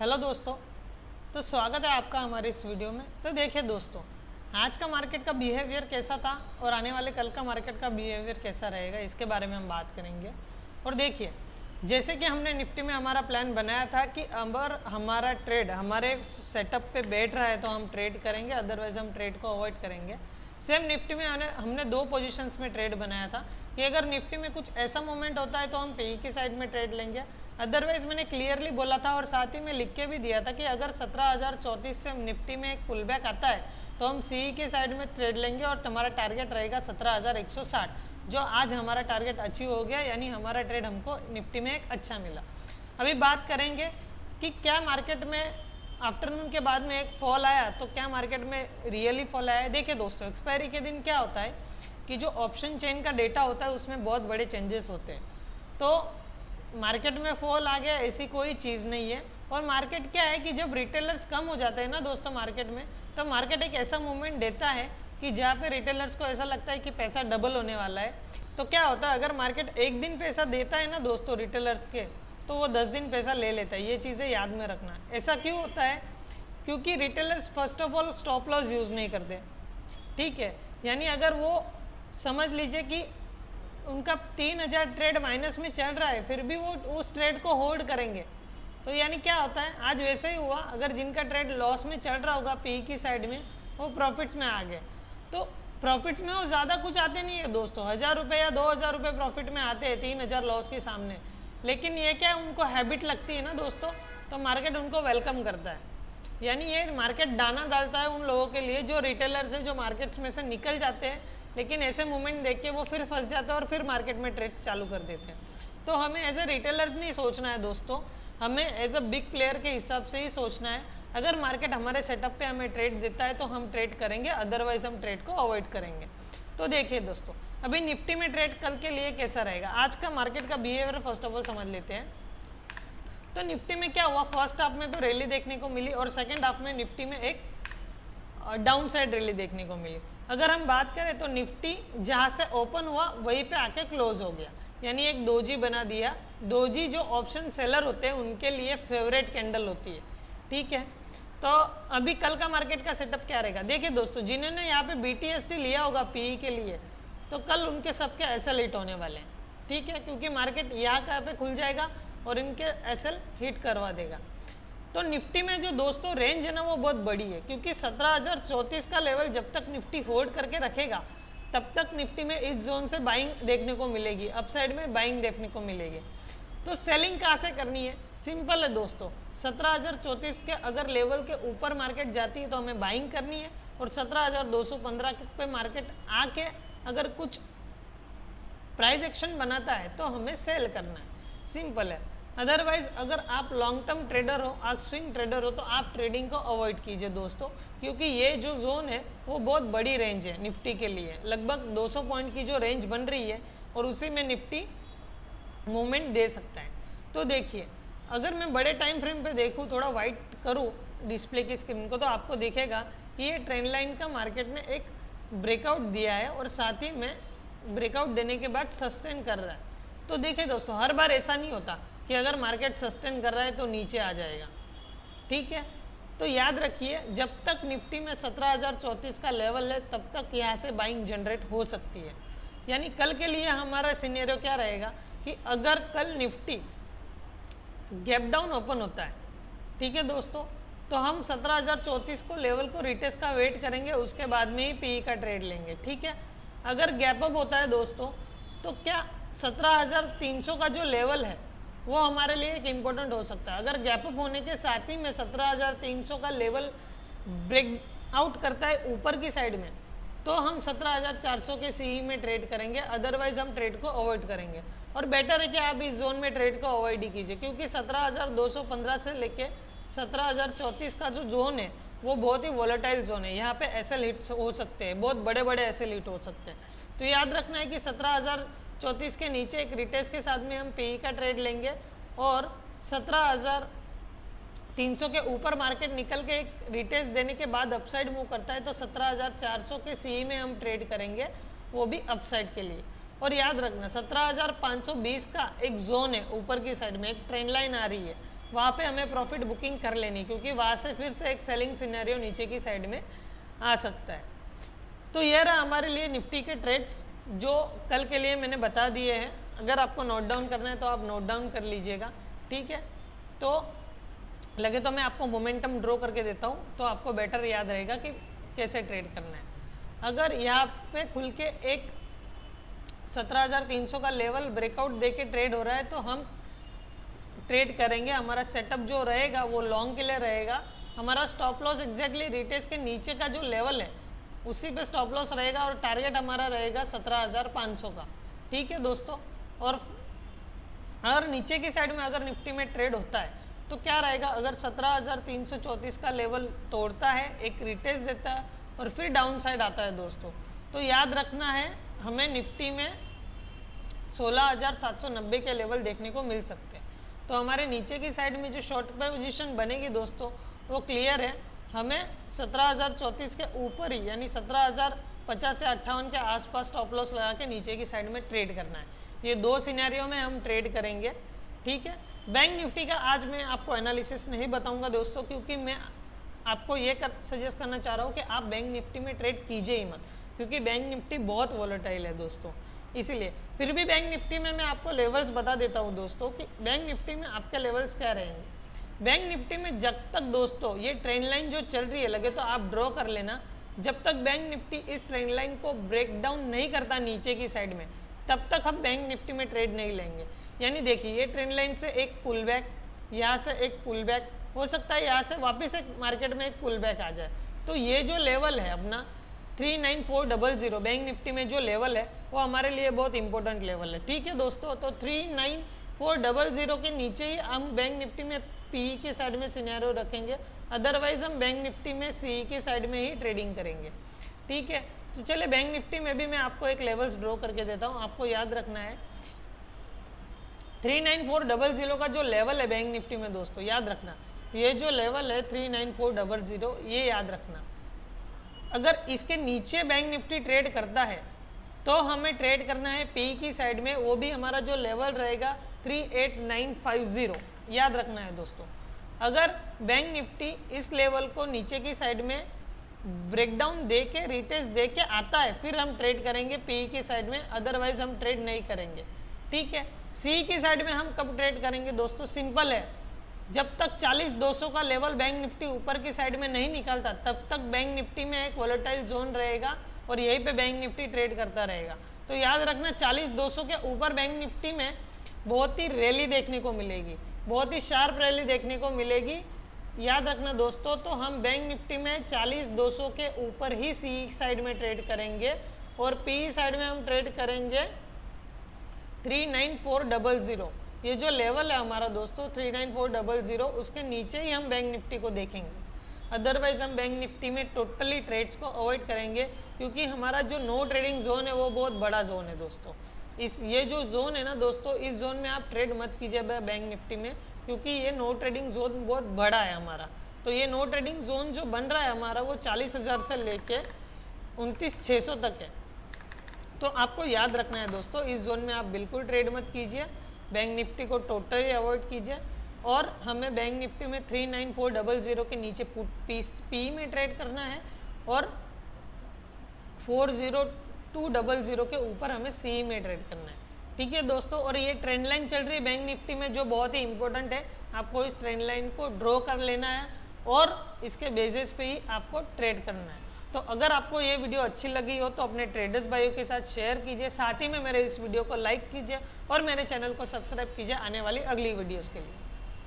Hello दोस्तों, तो स्वागत है आपका हमारे इस वीडियो में। तो देखिए दोस्तों, आज का मार्केट का बिहेवियर कैसा था और आने वाले कल का मार्केट का बिहेवियर कैसा रहेगा, इसके बारे में हम बात करेंगे। और देखिए, जैसे कि हमने निफ्टी में हमारा प्लान बनाया था कि अगर हमारा ट्रेड हमारे सेटअप पे बैठ रहा है तो हम ट्रेड करेंगे, अदरवाइज हम ट्रेड को अवॉइड करेंगे। सेम निफ्टी में हमने दो पोजीशंस में ट्रेड बनाया था कि अगर निफ्टी में कुछ ऐसा मोमेंट होता है तो हम पी की साइड में ट्रेड लेंगे, अदरवाइज मैंने क्लियरली बोला था और साथ ही में लिख के भी दिया था कि अगर 17,034 से निफ्टी में एक पुल बैक आता है तो हम सी के साइड में ट्रेड लेंगे और हमारा टारगेट रहेगा 17,160, जो आज हमारा टारगेट अचीव हो गया, यानी हमारा ट्रेड हमको निफ्टी में एक अच्छा मिला। अभी बात करेंगे कि क्या मार्केट में आफ्टरनून के बाद में एक फॉल आया, तो क्या मार्केट में रियली फॉल आया है। देखिए दोस्तों, एक्सपायरी के दिन क्या होता है कि जो ऑप्शन चेन का डेटा होता है उसमें बहुत बड़े चेंजेस होते हैं, तो मार्केट में फॉल आ गया ऐसी कोई चीज़ नहीं है। और मार्केट क्या है कि जब रिटेलर्स कम हो जाते हैं ना दोस्तों मार्केट में, तो मार्केट एक ऐसा मूवमेंट देता है कि जहाँ पे रिटेलर्स को ऐसा लगता है कि पैसा डबल होने वाला है। तो क्या होता है, अगर मार्केट एक दिन पैसा देता है ना दोस्तों रिटेलर्स के, तो वो 10 दिन पैसा ले लेता है। ये चीज़ें याद में रखना। ऐसा क्यों होता है? क्योंकि retailers first of all stop loss use नहीं करते, ठीक है। यानी अगर वो समझ लीजिए कि उनका 3,000 ट्रेड माइनस में चल रहा है, फिर भी वो उस ट्रेड को होल्ड करेंगे। तो यानी क्या होता है, आज वैसे ही हुआ, अगर जिनका ट्रेड लॉस में चल रहा होगा पी की साइड में, वो प्रॉफिट्स में आ गए। तो प्रॉफिट्स में वो ज़्यादा कुछ आते नहीं है दोस्तों, 1,000 रुपये या 2,000 रुपये प्रॉफिट में आते हैं 3,000 लॉस के सामने। लेकिन ये क्या है, उनको हैबिट लगती है ना दोस्तों, तो मार्केट उनको वेलकम करता है। यानी ये मार्केट दाना डालता है उन लोगों के लिए जो रिटेलर्स है, जो मार्केट्स में से निकल जाते हैं, लेकिन ऐसे मूवमेंट देख के वो फिर फंस जाते हैं और फिर मार्केट में ट्रेड चालू कर देते हैं। तो हमें एज ए रिटेलर नहीं सोचना है दोस्तों, हमें एज अ बिग प्लेयर के हिसाब से ही सोचना है। अगर मार्केट हमारे सेटअप पे हमें ट्रेड देता है तो हम ट्रेड करेंगे, अदरवाइज हम ट्रेड को अवॉइड करेंगे। तो देखिए दोस्तों, अभी निफ्टी में ट्रेड कल के लिए कैसा रहेगा, आज का मार्केट का बिहेवियर फर्स्ट ऑफ ऑल समझ लेते हैं। तो निफ्टी में क्या हुआ, फर्स्ट हाफ में तो रैली देखने को मिली और सेकेंड हाफ में निफ्टी में एक डाउन साइड रैली देखने को मिली। अगर हम बात करें तो निफ्टी जहां से ओपन हुआ वहीं पे आके क्लोज हो गया, यानी एक दोजी बना दिया। दोजी जो ऑप्शन सेलर होते हैं उनके लिए फेवरेट कैंडल होती है, ठीक है। तो अभी कल का मार्केट का सेटअप क्या रहेगा, देखिए दोस्तों, जिन्होंने यहाँ पे BTST लिया होगा पीई के लिए, तो कल उनके सबके एसएल हिट होने वाले हैं, ठीक है, क्योंकि मार्केट यहाँ पे खुल जाएगा और इनके एसएल हिट करवा देगा। तो निफ्टी में जो दोस्तों रेंज है ना वो बहुत बड़ी है, क्योंकि 17,034 का लेवल जब तक निफ्टी होल्ड करके रखेगा तब तक निफ्टी में इस जोन से बाइंग देखने को मिलेगी, अपसाइड में बाइंग देखने को मिलेगी। तो सेलिंग कहाँ से करनी है, सिंपल है दोस्तों, 17,034 के अगर लेवल के ऊपर मार्केट जाती है तो हमें बाइंग करनी है, और 17,215 पे मार्केट आके अगर कुछ प्राइस एक्शन बनाता है तो हमें सेल करना है, सिंपल है। अदरवाइज अगर आप लॉन्ग टर्म ट्रेडर हो, आप स्विंग ट्रेडर हो, तो आप ट्रेडिंग को अवॉइड कीजिए दोस्तों, क्योंकि ये जो जोन है वो बहुत बड़ी रेंज है निफ्टी के लिए। लगभग 200 पॉइंट की जो रेंज बन रही है और उसी में निफ्टी मूवमेंट दे सकता है। तो देखिए, अगर मैं बड़े टाइम फ्रेम पे देखूँ, थोड़ा वाइट करूँ डिस्प्ले की स्क्रीन को, तो आपको दिखेगा कि ये ट्रेंड लाइन का मार्केट ने एक ब्रेकआउट दिया है और साथ ही में ब्रेकआउट देने के बाद सस्टेन कर रहा है। तो देखिए दोस्तों, हर बार ऐसा नहीं होता कि अगर मार्केट सस्टेन कर रहा है तो नीचे आ जाएगा, ठीक है। तो याद रखिए, जब तक निफ्टी में 17,034 का लेवल है तब तक यहाँ से बाइंग जनरेट हो सकती है। यानी कल के लिए हमारा सिनेरियो क्या रहेगा कि अगर कल निफ्टी गैप डाउन ओपन होता है, ठीक है दोस्तों, तो हम 17,034 को लेवल को रिटेस्ट का वेट करेंगे, उसके बाद में ही पीई का ट्रेड लेंगे, ठीक है। अगर गैप अप होता है दोस्तों, तो क्या 17,300 का जो लेवल है वो हमारे लिए एक इम्पोर्टेंट हो सकता है। अगर गैप अप होने के साथ ही में 17,300 का लेवल ब्रेक आउट करता है ऊपर की साइड में, तो हम 17,400 के सीई में ट्रेड करेंगे, अदरवाइज हम ट्रेड को अवॉइड करेंगे। और बेटर है कि आप इस जोन में ट्रेड को अवॉइड ही कीजिए, क्योंकि 17,215 से लेके 17,034 का जो जोन है वो बहुत ही वॉलेटाइल जोन है। यहाँ पे एसएल हिट हो सकते हैं, बहुत बड़े बड़े एसएल हिट हो सकते हैं। तो याद रखना है कि 17,034 के नीचे एक रिटेस्ट के साथ में हम पीई का ट्रेड लेंगे, और 17,300 के ऊपर मार्केट निकल के एक रिटेस्ट देने के बाद अपसाइड मूव करता है तो 17,400 के सीई में हम ट्रेड करेंगे, वो भी अपसाइड के लिए। और याद रखना 17,520 का एक जोन है ऊपर की साइड में, एक ट्रेंड लाइन आ रही है, वहाँ पे हमें प्रॉफिट बुकिंग कर लेनी, क्योंकि वहाँ से फिर से एक सेलिंग सिनेरियो नीचे की साइड में आ सकता है। तो ये रहा हमारे लिए निफ्टी के ट्रेड्स जो कल के लिए मैंने बता दिए हैं। अगर आपको नोट डाउन करना है तो आप नोट डाउन कर लीजिएगा, ठीक है। तो लगे तो मैं आपको मोमेंटम ड्रॉ करके देता हूँ, तो आपको बेटर याद रहेगा कि कैसे ट्रेड करना है। अगर यहाँ पे खुल के एक 17,300 का लेवल ब्रेकआउट देके ट्रेड हो रहा है तो हम ट्रेड करेंगे। हमारा सेटअप जो रहेगा वो लॉन्ग के लिए रहेगा। हमारा स्टॉप लॉस एग्जैक्टली रिटेस्ट के नीचे का जो लेवल है उसी पे स्टॉप लॉस रहेगा और टारगेट हमारा रहेगा 17,500 का, ठीक है दोस्तों। और अगर नीचे की साइड में अगर निफ्टी में ट्रेड होता है तो क्या रहेगा, अगर 17,334 का लेवल तोड़ता है, एक रिटेस्ट देता है और फिर डाउन साइड आता है दोस्तों, तो याद रखना है हमें निफ्टी में 16,790 के लेवल देखने को मिल सकते हैं। तो हमारे नीचे की साइड में जो शॉर्ट पोजीशन बनेगी दोस्तों वो क्लियर है, हमें 17,034 के ऊपर ही यानी 17,050 से 58 के आसपास स्टॉप लॉस लगा के नीचे की साइड में ट्रेड करना है। ये दो सिनेरियो में हम ट्रेड करेंगे, ठीक है। बैंक निफ्टी का आज मैं आपको एनालिसिस नहीं बताऊंगा दोस्तों, क्योंकि मैं आपको ये सजेस्ट करना चाह रहा हूँ कि आप बैंक निफ्टी में ट्रेड कीजिए ही मत, क्योंकि बैंक निफ्टी बहुत वॉलेटाइल है दोस्तों। इसीलिए फिर भी बैंक निफ्टी में मैं आपको लेवल्स बता देता हूँ दोस्तों कि बैंक निफ्टी में आपके लेवल्स क्या रहेंगे। बैंक निफ्टी में जब तक दोस्तों ये ट्रेंड लाइन जो चल रही है, लगे तो आप ड्रॉ कर लेना, जब तक बैंक निफ्टी इस ट्रेंड लाइन को ब्रेक डाउन नहीं करता नीचे की साइड में, तब तक हम बैंक निफ्टी में ट्रेड नहीं लेंगे। यानी देखिए ये ट्रेंड लाइन से एक पुल बैक, यहाँ से एक पुल बैक, हो सकता है यहाँ से वापस एक मार्केट में एक पुल बैक आ जाए। तो ये जो लेवल है अपना 39400 बैंक निफ्टी में जो लेवल है वो हमारे लिए बहुत इंपॉर्टेंट लेवल है, ठीक है दोस्तों। तो 39400 के नीचे ही हम बैंक निफ्टी में पी के साइड में सिनेरियो रखेंगे, अदरवाइज हम बैंक निफ्टी में सी के साइड में ही ट्रेडिंग करेंगे, ठीक है। तो चलिए बैंक निफ्टी में भी मैं आपको एक लेवल्स ड्रॉ करके देता हूँ। आपको याद रखना है 39400 का जो लेवल है बैंक निफ्टी में दोस्तों, याद रखना ये जो लेवल है 39400, ये याद रखना। अगर इसके नीचे बैंक निफ्टी ट्रेड करता है तो हमें ट्रेड करना है पी की साइड में, वो भी हमारा जो लेवल रहेगा 38950, याद रखना है दोस्तों। अगर बैंक निफ्टी इस लेवल को नीचे की साइड में ब्रेकडाउन दे के रिटेस्ट दे के आता है फिर हम ट्रेड करेंगे पी की साइड में, अदरवाइज हम ट्रेड नहीं करेंगे, ठीक है। सी की साइड में हम कब ट्रेड करेंगे दोस्तों, सिंपल है, जब तक 40,200 का लेवल बैंक निफ्टी ऊपर की साइड में नहीं निकलता तब तक बैंक निफ्टी में एक वोलेटाइल जोन रहेगा और यहीं पे बैंक निफ्टी ट्रेड करता रहेगा। तो याद रखना 40,200 के ऊपर बैंक निफ्टी में बहुत ही रैली देखने को मिलेगी, बहुत ही शार्प रैली देखने को मिलेगी, याद रखना दोस्तों। तो हम बैंक निफ्टी में 40,200 के ऊपर ही सी साइड में ट्रेड करेंगे और पी साइड में हम ट्रेड करेंगे 39400। ये जो लेवल है हमारा दोस्तों 39400, उसके नीचे ही हम बैंक निफ्टी को देखेंगे, अदरवाइज हम बैंक निफ्टी में टोटली ट्रेड्स को अवॉइड करेंगे, क्योंकि हमारा जो नो ट्रेडिंग जोन है वो बहुत बड़ा जोन है दोस्तों। ये जो जोन है ना दोस्तों, इस जोन में आप ट्रेड मत कीजिए बैंक निफ्टी में, क्योंकि ये नो ट्रेडिंग जोन बहुत बड़ा है हमारा। तो ये नो ट्रेडिंग जोन जो बन रहा है हमारा वो 40,000 से लेके 29,600 तक है। तो आपको याद रखना है दोस्तों, इस जोन में आप बिल्कुल ट्रेड मत कीजिए, बैंक निफ्टी को टोटली अवॉइड कीजिए और हमें बैंक निफ्टी में 39400 के नीचे पी में ट्रेड करना है और 40200 के ऊपर हमें सी में ट्रेड करना है, ठीक है दोस्तों। और ये ट्रेंड लाइन चल रही है बैंक निफ्टी में जो बहुत ही इंपॉर्टेंट है, आपको इस ट्रेंड लाइन को ड्रॉ कर लेना है और इसके बेसिस पे ही आपको ट्रेड करना है। तो अगर आपको ये वीडियो अच्छी लगी हो तो अपने ट्रेडर्स भाइयों के साथ शेयर कीजिए, साथ ही में मेरे इस वीडियो को लाइक कीजिए और मेरे चैनल को सब्सक्राइब कीजिए आने वाली अगली वीडियोस के लिए।